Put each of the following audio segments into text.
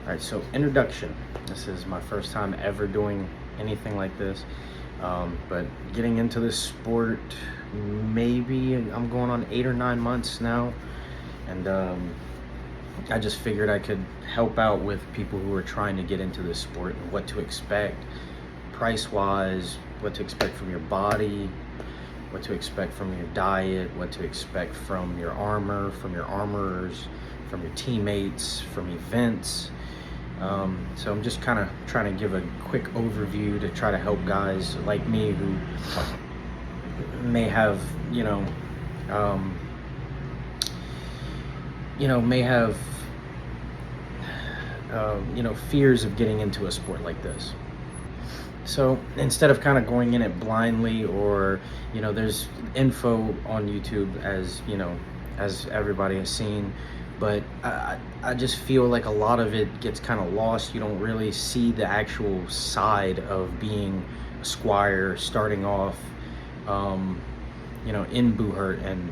All right, so introduction. This is my first time ever doing anything like this, but getting into this sport, maybe I'm going on 8 or 9 months now, and I just figured I could help out with people who are trying to get into this sport and what to expect price-wise, what to expect from your body, what to expect from your diet, what to expect from your armor, from your armorers, from your teammates, from events. So I'm just kind of trying to give a quick overview to try to help guys like me who may have, fears of getting into a sport like this. So instead of kind of going in it blindly, or, there's info on YouTube, as everybody has seen, but I just feel like a lot of it gets kind of lost. You don't really see the actual side of being a squire, starting off, in Buhurt, and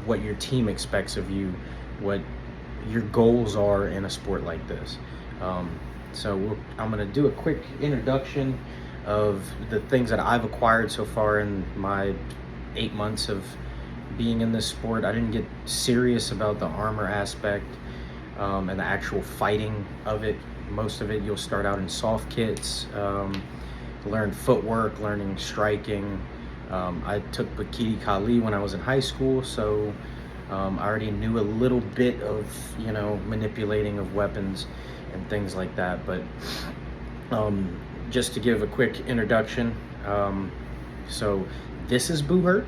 what your team expects of you, what your goals are in a sport like this. So I'm going to do a quick introduction of the things that I've acquired so far in my 8 months of being in this sport. I didn't get serious about the armor aspect and the actual fighting of it. Most of it, you'll start out in soft kits, learn footwork, learning striking. I took Bikini Kali when I was in high school, so I already knew a little bit of, manipulating of weapons and things like that. But just to give a quick introduction, so this is Buhurt.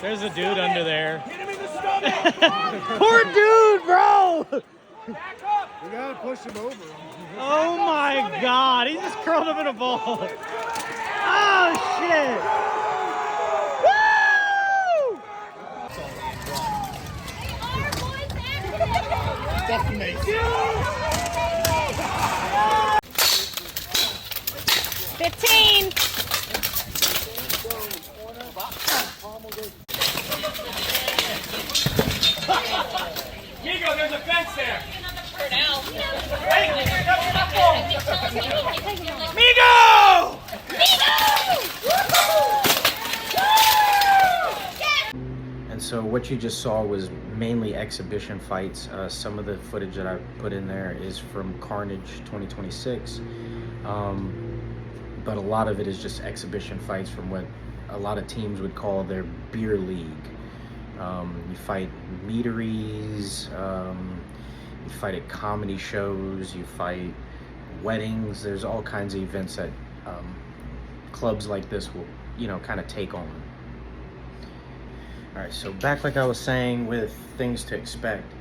There's a dude under there. Poor dude, bro! We gotta push him over. Oh my god, he just curled up in a ball. Oh shit! Woo! Definitely. 15. Migo, there's a fence there. Migo! And so what you just saw was mainly exhibition fights. Some of the footage that I put in there is from Carnage 2026, but a lot of it is just exhibition fights from what a lot of teams would call their beer league. You fight meaderies, you fight at comedy shows, you fight weddings. There's all kinds of events that clubs like this will, kind of take on. All right, so back like I was saying with things to expect.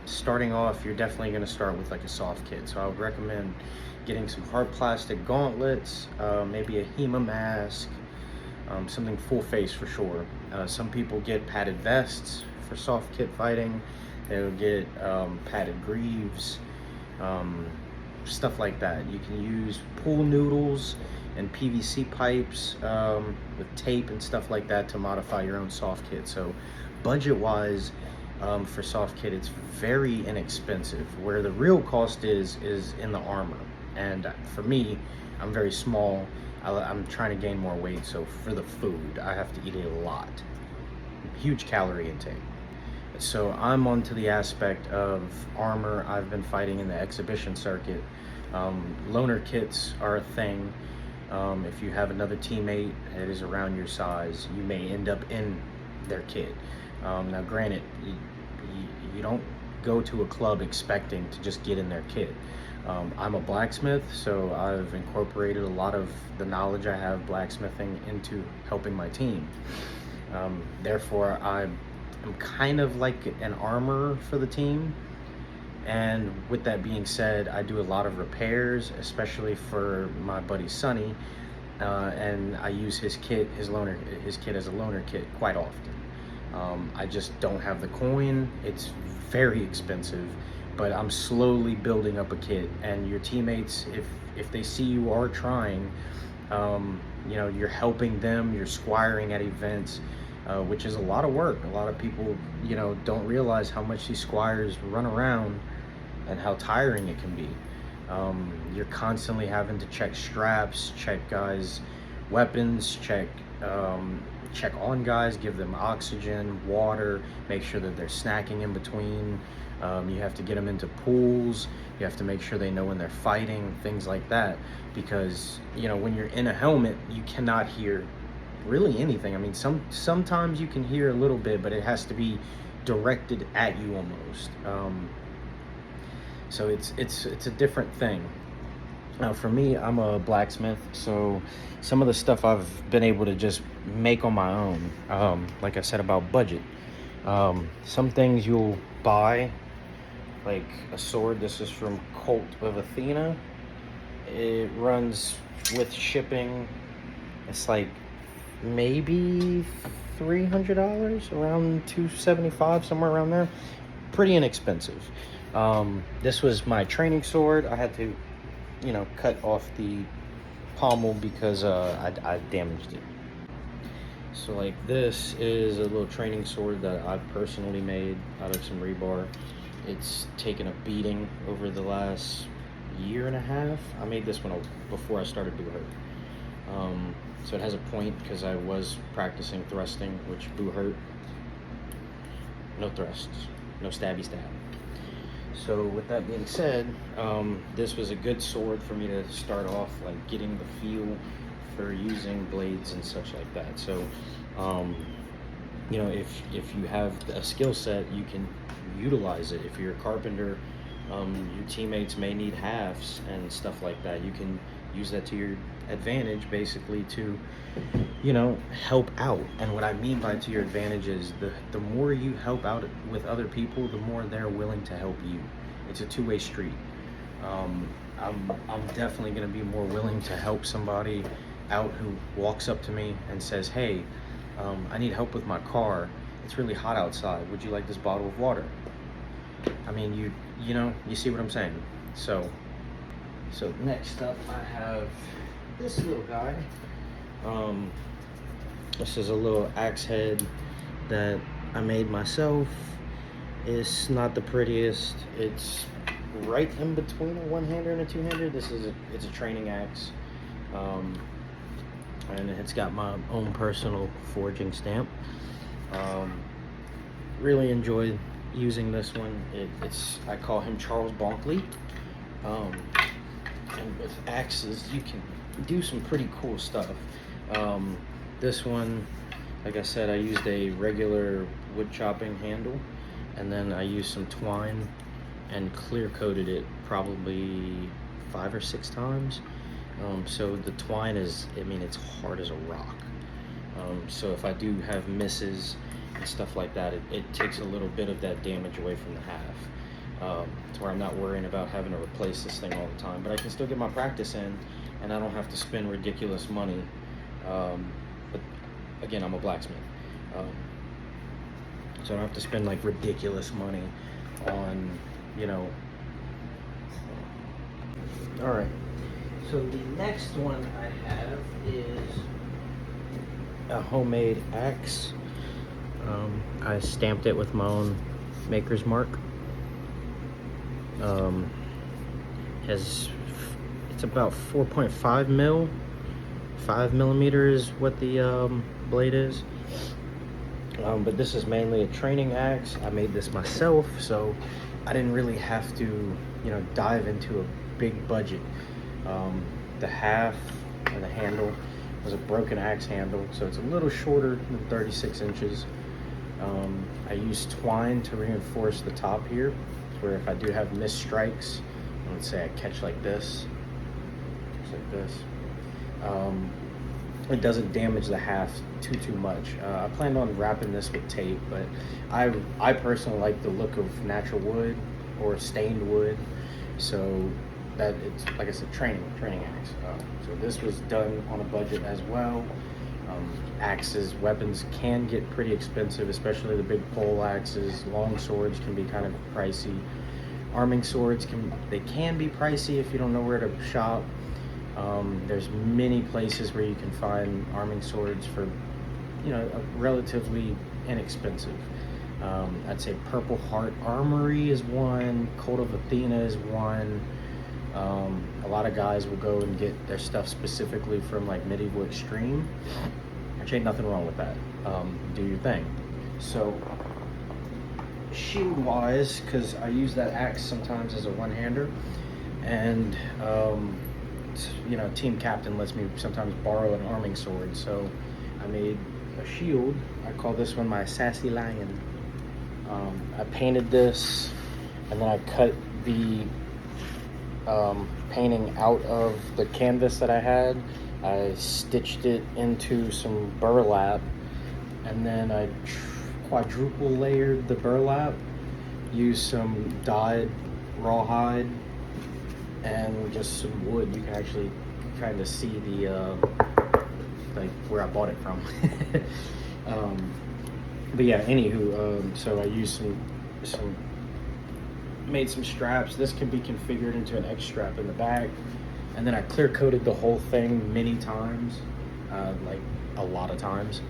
Starting off, you're definitely going to start with like a soft kit. So I would recommend getting some hard plastic gauntlets, maybe a HEMA mask, something full face for sure. Some people get padded vests for soft kit fighting. They'll get padded greaves, stuff like that. You can use pool noodles and PVC pipes with tape and stuff like that to modify your own soft kit. So budget wise, for soft kit, it's very inexpensive. Where the real cost is in the armor. And for me, I'm very small. I'm trying to gain more weight, so for the food, I have to eat a lot. Huge calorie intake. So I'm onto the aspect of armor. I've been fighting in the exhibition circuit. Loner kits are a thing. If you have another teammate that is around your size, you may end up in their kit. Now granted, you don't go to a club expecting to just get in their kit. I'm a blacksmith, so I've incorporated a lot of the knowledge I have blacksmithing into helping my team. Therefore, I'm kind of like an armorer for the team. And with that being said, I do a lot of repairs, especially for my buddy Sonny, and I use his kit as a loner kit quite often. I just don't have the coin. It's very expensive. But I'm slowly building up a kit, and your teammates, if they see you are trying, you're helping them, you're squiring at events, which is a lot of work. A lot of people, you know, don't realize how much these squires run around and how tiring it can be. You're constantly having to check straps, check guys' weapons, check on guys, give them oxygen, water, make sure that they're snacking in between. You have to get them into pools. You have to make sure they know when they're fighting, things like that. Because, you know, when you're in a helmet, you cannot hear really anything. I mean, sometimes you can hear a little bit, but it has to be directed at you almost. So it's a different thing. Now for me, I'm a blacksmith, so some of the stuff I've been able to just make on my own, like I said about budget. Some things you'll buy, like a sword. This is from Cult of Athena. It runs with shipping. It's like maybe $300, around $275, somewhere around there. Pretty inexpensive. This was my training sword. I had to, you know, cut off the pommel because I damaged it. So like this is a little training sword that I personally made out of some rebar. It's taken a beating over the last year and a half. I made this one before I started Buhurt. So it has a point because I was practicing thrusting, which Buhurt, no thrusts, no stabby stab. So with that being said, this was a good sword for me to start off, like getting the feel for using blades and such like that. So, you know, if you have a skill set, you can utilize it. If you're a carpenter, your teammates may need halves and stuff like that. You can use that to your advantage, basically, to, you know, help out. And what I mean by to your advantage is the more you help out with other people, the more they're willing to help you. It's a two-way street. I'm definitely going to be more willing to help somebody out who walks up to me and says, hey, I need help with my car. It's really hot outside. Would you like this bottle of water? I mean, you know, you see what I'm saying. So next up I have this little guy. This is a little axe head that I made myself. It's not the prettiest. It's right in between a one-hander and a two-hander. It's a training axe. And it's got my own personal forging stamp. Really enjoyed using this one. I call him Charles Bonkley. And with axes, you can do some pretty cool stuff. This one, like I said, I used a regular wood chopping handle, and then I used some twine and clear coated it probably 5 or 6 times. So the twine is, I mean, it's hard as a rock. So if I do have misses and stuff like that, it takes a little bit of that damage away from the half. To where I'm not worrying about having to replace this thing all the time, but I can still get my practice in, and I don't have to spend ridiculous money. But again, I'm a blacksmith, so I don't have to spend like ridiculous money on, you know. All right. So the next one I have is a homemade axe. I stamped it with my own maker's mark. It's about 4.5 mil, 5 millimeter is what the blade is. But this is mainly a training axe. I made this myself, so I didn't really have to, you know, dive into a big budget. The half and the handle was a broken axe handle, so it's a little shorter than 36 inches. I used twine to reinforce the top here, where if I do have missed strikes, let's say I catch like this, it doesn't damage the half too much. I planned on wrapping this with tape, but I personally like the look of natural wood or stained wood, so that it's, like I said, training axe. So this was done on a budget as well. Axes, weapons can get pretty expensive, especially the big pole axes. Long swords can be kind of pricey. Arming swords can be pricey if you don't know where to shop. There's many places where you can find arming swords for relatively inexpensive. I'd say Purple Heart Armory is one, Cult of Athena is one. A lot of guys will go and get their stuff specifically from like Medieval Extreme, which ain't nothing wrong with that. Do your thing. So shield wise, because I use that axe sometimes as a one-hander, and team captain lets me sometimes borrow an arming sword, so I made a shield. I call this one my Sassy Lion. I painted this, and then I cut the painting out of the canvas that I had. I stitched it into some burlap, and then I quadruple layered the burlap, used some dyed rawhide and just some wood. You can actually kind of see the like where I bought it from. But yeah, anywho, so I used made some straps. This can be configured into an X strap in the back, and then I clear coated the whole thing many times, like a lot of times.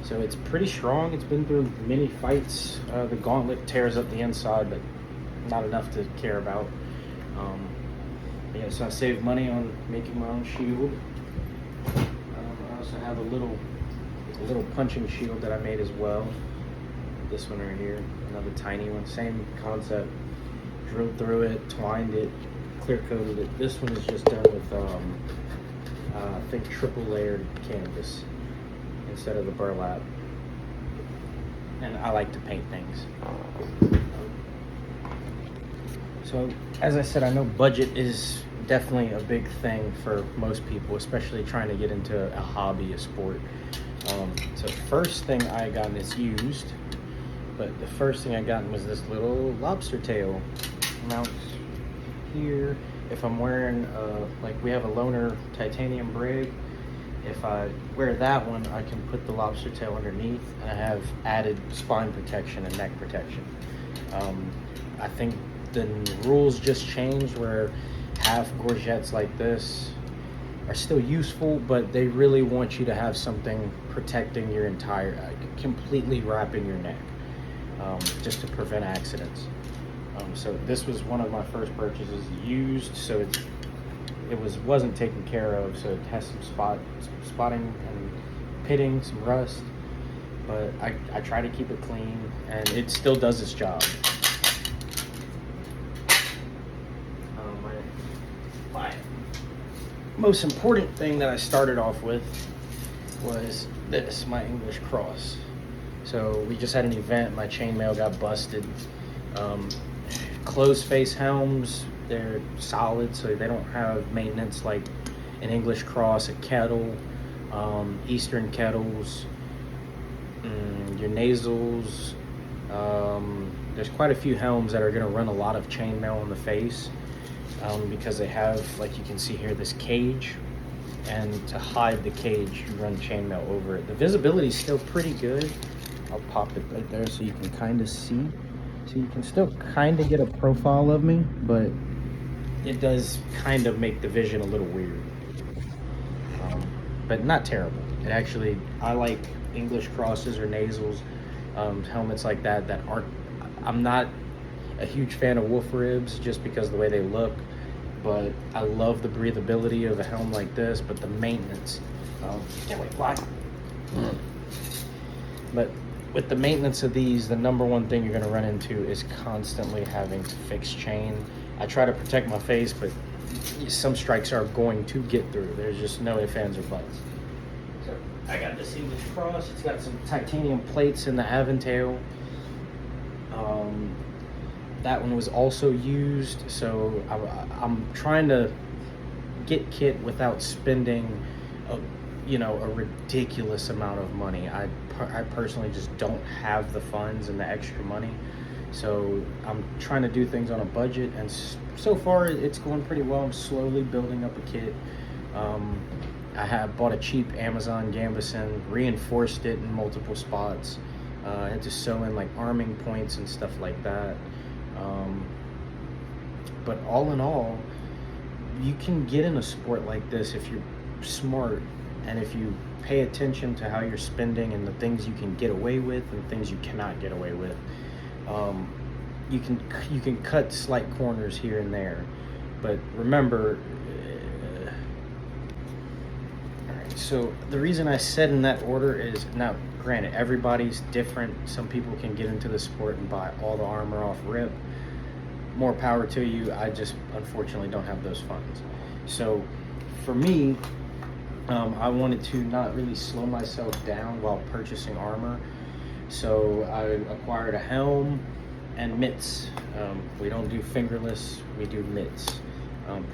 So it's pretty strong. It's been through many fights. The gauntlet tears up the inside, but not enough to care about. Yeah, so I saved money on making my own shield. I also have a little punching shield that I made as well. This one right here, another tiny one. Same concept. Drilled through it, twined it, clear coated it. This one is just done with I think triple layered canvas instead of the burlap. And I like to paint things. So as I said, I know budget is definitely a big thing for most people, especially trying to get into a hobby, a sport. So first thing I got, and it's used, but the first thing I got was this little lobster tail mount here. If I'm wearing like we have a Loner titanium brig, if I wear that one, I can put the lobster tail underneath, and I have added spine protection and neck protection. I think the rules just changed where half gorgets like this are still useful, but they really want you to have something protecting your entire, completely wrapping your neck, just to prevent accidents. So this was one of my first purchases, used, so it wasn't taken care of, so it has some spotting and pitting, some rust, but I try to keep it clean, and it still does its job. My most important thing that I started off with was this, my English cross. So we just had an event, my chainmail got busted. Closed face helms, they're solid, so they don't have maintenance like an English cross, a kettle, Eastern kettles, your nasals. There's quite a few helms that are going to run a lot of chainmail on the face, because they have, like you can see here, this cage, and to hide the cage you run chainmail over it. The visibility is still pretty good. I'll pop it right there so you can kind of see. So you can still kind of get a profile of me, but it does kind of make the vision a little weird, but not terrible. It actually, I like English crosses or nasals, helmets like that aren't, I'm not a huge fan of wolf ribs just because of the way they look, but I love the breathability of a helm like this, but the maintenance, can't wait, fly. But with the maintenance of these, the number one thing you're going to run into is constantly having to fix chain. I try to protect my face, but some strikes are going to get through. There's just no ifs, ands, or buts. So I got this English cross. It's got some titanium plates in the Aventail. That one was also used, so I'm trying to get kit without spending a ridiculous amount of money. I personally just don't have the funds and the extra money, so I'm trying to do things on a budget, and so far it's going pretty well. I'm slowly building up a kit. I have bought a cheap Amazon gambeson, reinforced it in multiple spots. I had to sew in like arming points and stuff like that, but all in all, you can get in a sport like this if you're smart and if you pay attention to how you're spending and the things you can get away with and things you cannot get away with. You can cut slight corners here and there, but remember, alright, so the reason I said in that order is, now granted, everybody's different. Some people can get into the sport and buy all the armor off rip. More power to you. I just unfortunately don't have those funds. So for me, I wanted to not really slow myself down while purchasing armor. So I acquired a helm and mitts. We don't do fingerless, we do mitts.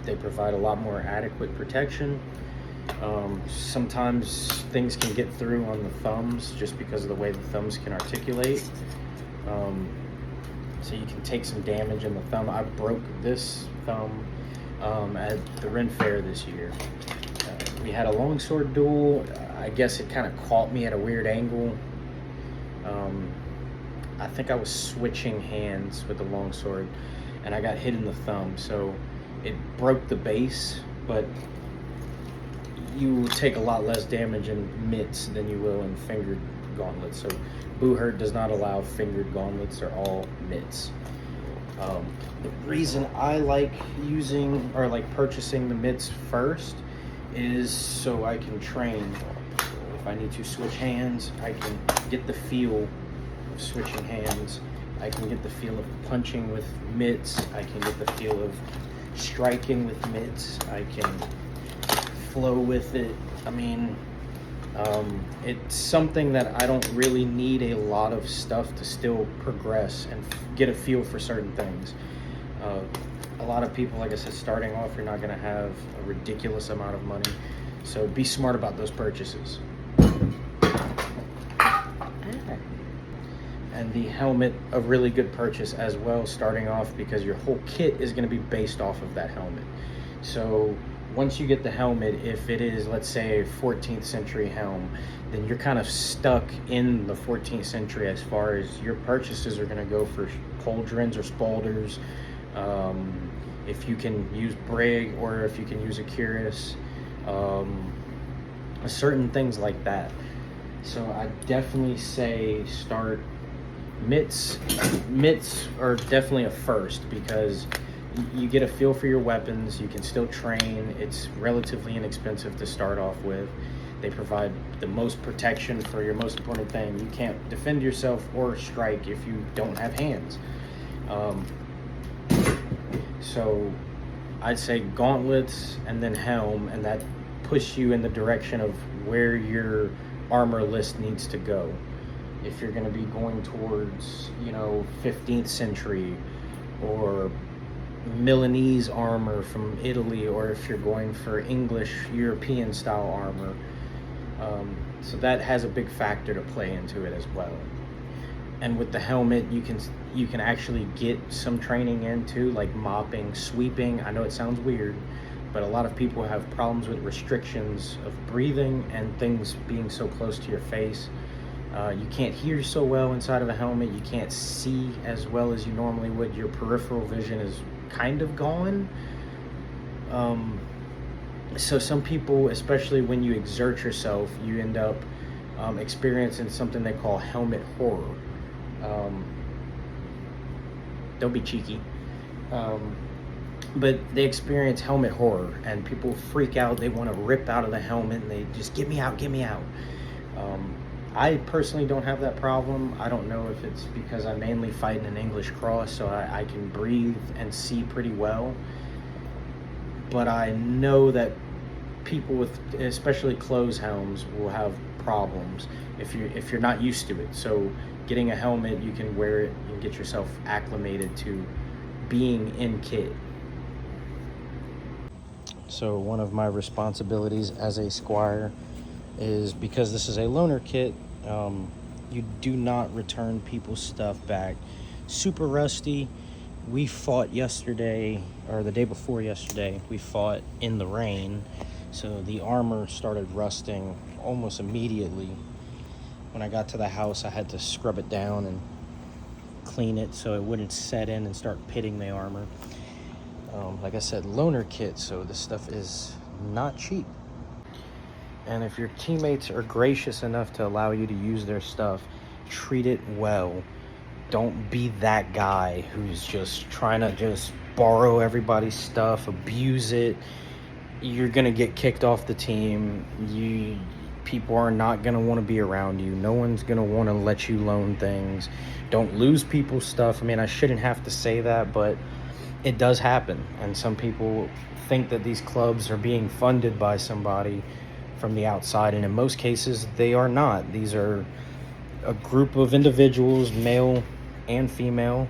They provide a lot more adequate protection. Sometimes things can get through on the thumbs just because of the way the thumbs can articulate. So you can take some damage in the thumb. I broke this thumb at the Ren Fair this year. We had a longsword duel. I guess it kind of caught me at a weird angle. I think I was switching hands with the longsword and I got hit in the thumb. So it broke the base, but you take a lot less damage in mitts than you will in fingered gauntlets. So Buhurt does not allow fingered gauntlets, they're all mitts. The reason I like using or like purchasing the mitts first is so I can train. If I need to switch hands, I can get the feel of switching hands. I can get the feel of punching with mitts. I can get the feel of striking with mitts. I can flow with it. I mean, it's something that I don't really need a lot of stuff to still progress and get a feel for certain things. A lot of people, like I said, starting off, you're not going to have a ridiculous amount of money, so be smart about those purchases. And the helmet, a really good purchase as well, starting off, because your whole kit is going to be based off of that helmet. So once you get the helmet, if it is, let's say, a 14th century helm, then you're kind of stuck in the 14th century as far as your purchases are going to go for pauldrons or spaulders. If you can use brig or if you can use a cuirass, certain things like that. So I definitely say start mitts. Mitts are definitely a first because you get a feel for your weapons. You can still train. It's relatively inexpensive to start off with. They provide the most protection for your most important thing. You can't defend yourself or strike if you don't have hands. So I'd say gauntlets and then helm, and that push you in the direction of where your armor list needs to go. If you're going to be going towards, 15th century or Milanese armor from Italy, or if you're going for English European style armor, so that has a big factor to play into it as well. And with the helmet, you can actually get some training into, like mopping, sweeping. I know it sounds weird, but a lot of people have problems with restrictions of breathing and things being so close to your face. You can't hear so well inside of a helmet. You can't see as well as you normally would. Your peripheral vision is kind of gone. So some people, especially when you exert yourself, you end up experiencing something they call helmet horror. Don't be cheeky. But they experience helmet horror and people freak out. They want to rip out of the helmet and they just, get me out, get me out. I personally don't have that problem. I don't know if it's because I mainly fight in an English cross, so I can breathe and see pretty well. But I know that people with especially closed helms will have problems if you're not used to it. So getting a helmet, you can wear it and get yourself acclimated to being in kit. So one of my responsibilities as a squire is, because this is a loaner kit, you do not return people's stuff back super rusty. We fought yesterday, or the day before yesterday, we fought in the rain, so the armor started rusting almost immediately. When I got to the house, I had to scrub it down and clean it so it wouldn't set in and start pitting the armor. Like I said, loaner kit, so this stuff is not cheap. And if your teammates are gracious enough to allow you to use their stuff, treat it well. Don't be that guy who's just trying to just borrow everybody's stuff, abuse it. You're gonna get kicked off the team. People are not gonna want to be around you. No one's gonna want to let you loan things. Don't lose people's stuff. I mean, I shouldn't have to say that, but it does happen. And some people think that these clubs are being funded by somebody from the outside, and in most cases they are not. These are a group of individuals, male and female.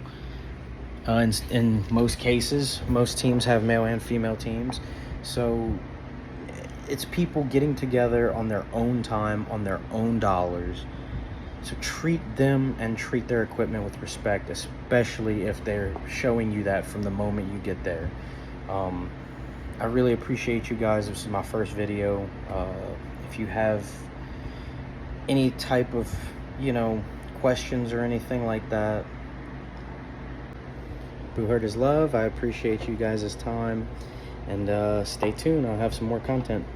In most cases, most teams have male and female teams. So it's people getting together on their own time, on their own dollars. So treat them and treat their equipment with respect, especially if they're showing you that from the moment you get there. I really appreciate you guys. This is my first video. If you have any type of, questions or anything like that, Buhurt is love. I appreciate you guys' time, and stay tuned. I'll have some more content.